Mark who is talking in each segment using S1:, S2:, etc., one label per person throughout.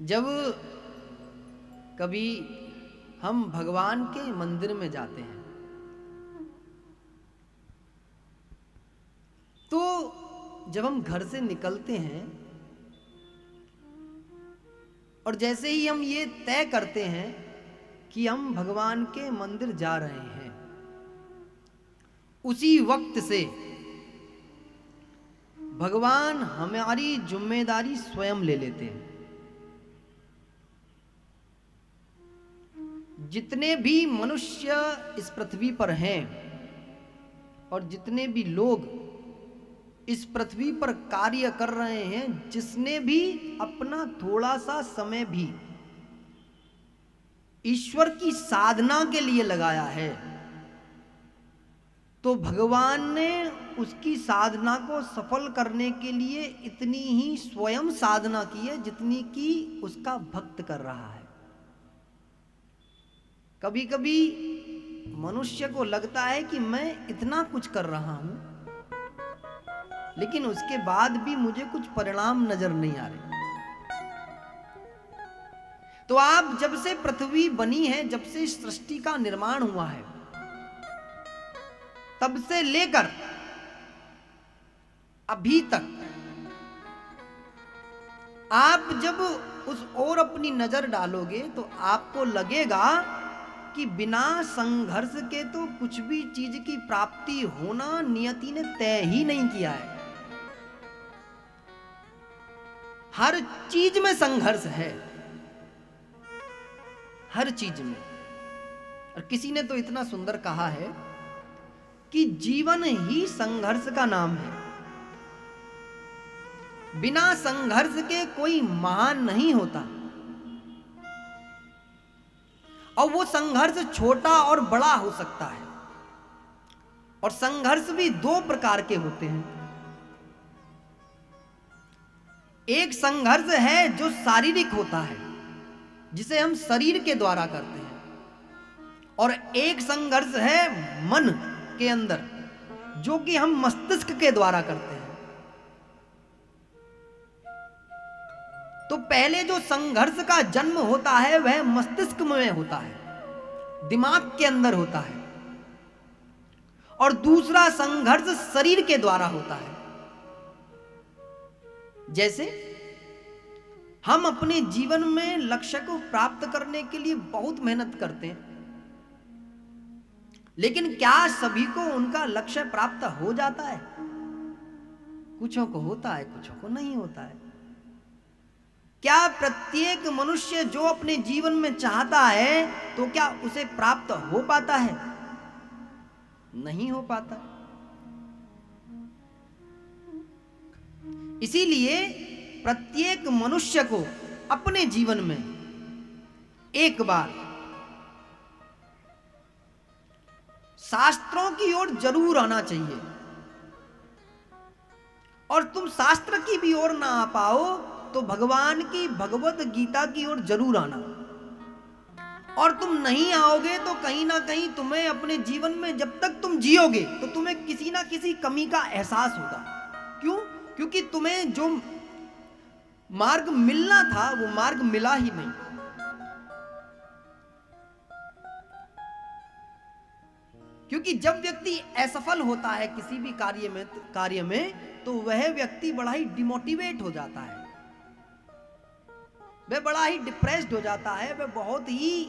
S1: जब कभी हम भगवान के मंदिर में जाते हैं तो जब हम घर से निकलते हैं और जैसे ही हम ये तय करते हैं कि हम भगवान के मंदिर जा रहे हैं, उसी वक्त से भगवान हमारी जिम्मेदारी स्वयं ले लेते हैं। जितने भी मनुष्य इस पृथ्वी पर हैं और जितने भी लोग इस पृथ्वी पर कार्य कर रहे हैं, जिसने भी अपना थोड़ा सा समय भी ईश्वर की साधना के लिए लगाया है, तो भगवान ने उसकी साधना को सफल करने के लिए इतनी ही स्वयं साधना की है जितनी कि उसका भक्त कर रहा है। कभी कभी मनुष्य को लगता है कि मैं इतना कुछ कर रहा हूं, लेकिन उसके बाद भी मुझे कुछ परिणाम नजर नहीं आ रहे। तो आप जब से पृथ्वी बनी है, जब से इस सृष्टि का निर्माण हुआ है, तब से लेकर अभी तक आप जब उस ओर अपनी नजर डालोगे तो आपको लगेगा कि बिना संघर्ष के तो कुछ भी चीज की प्राप्ति होना नियति ने तय ही नहीं किया है। हर चीज में संघर्ष है, हर चीज में। और किसी ने तो इतना सुंदर कहा है कि जीवन ही संघर्ष का नाम है। बिना संघर्ष के कोई महान नहीं होता। और वो संघर्ष छोटा और बड़ा हो सकता है। और संघर्ष भी दो प्रकार के होते हैं। एक संघर्ष है जो शारीरिक होता है, जिसे हम शरीर के द्वारा करते हैं, और एक संघर्ष है मन के अंदर, जो कि हम मस्तिष्क के द्वारा करते हैं। तो पहले जो संघर्ष का जन्म होता है वह मस्तिष्क में होता है, दिमाग के अंदर होता है, और दूसरा संघर्ष शरीर के द्वारा होता है। जैसे हम अपने जीवन में लक्ष्य को प्राप्त करने के लिए बहुत मेहनत करते हैं, लेकिन क्या सभी को उनका लक्ष्य प्राप्त हो जाता है? कुछों को होता है, कुछों को नहीं होता है। क्या प्रत्येक मनुष्य जो अपने जीवन में चाहता है तो क्या उसे प्राप्त हो पाता है? नहीं हो पाता। इसीलिए प्रत्येक मनुष्य को अपने जीवन में एक बार शास्त्रों की ओर जरूर आना चाहिए। और तुम शास्त्र की भी ओर ना आ पाओ तो भगवान की भगवत गीता की ओर जरूर आना। और तुम नहीं आओगे तो कहीं ना कहीं तुम्हें अपने जीवन में जब तक तुम जियोगे तो तुम्हें किसी ना किसी कमी का एहसास होगा। क्यों? क्योंकि तुम्हें जो मार्ग मिलना था वो मार्ग मिला ही नहीं। क्योंकि जब व्यक्ति असफल होता है किसी भी कार्य में तो वह व्यक्ति बड़ा ही डिमोटिवेट हो जाता है, वह बड़ा ही डिप्रेस्ड हो जाता है, वह बहुत ही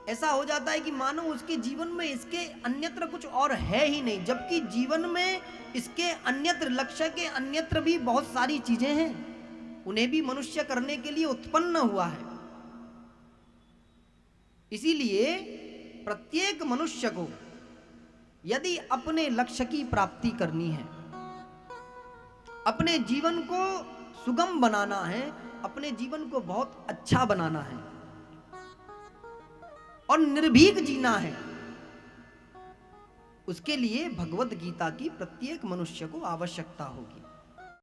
S1: ऐसा हो जाता है कि मानो उसके जीवन में इसके अन्यत्र कुछ और है ही नहीं, जबकि जीवन में इसके अन्यत्र लक्ष्य के अन्यत्र भी बहुत सारी चीजें हैं, उन्हें भी मनुष्य करने के लिए उत्पन्न हुआ है। इसीलिए प्रत्येक मनुष्य को यदि अपने लक्ष्य की प्राप्ति करनी है, अपने जीवन को सुगम बनाना है, अपने जीवन को बहुत अच्छा बनाना है और निर्भीक जीना है, उसके लिए भगवत गीता की प्रत्येक मनुष्य को आवश्यकता होगी।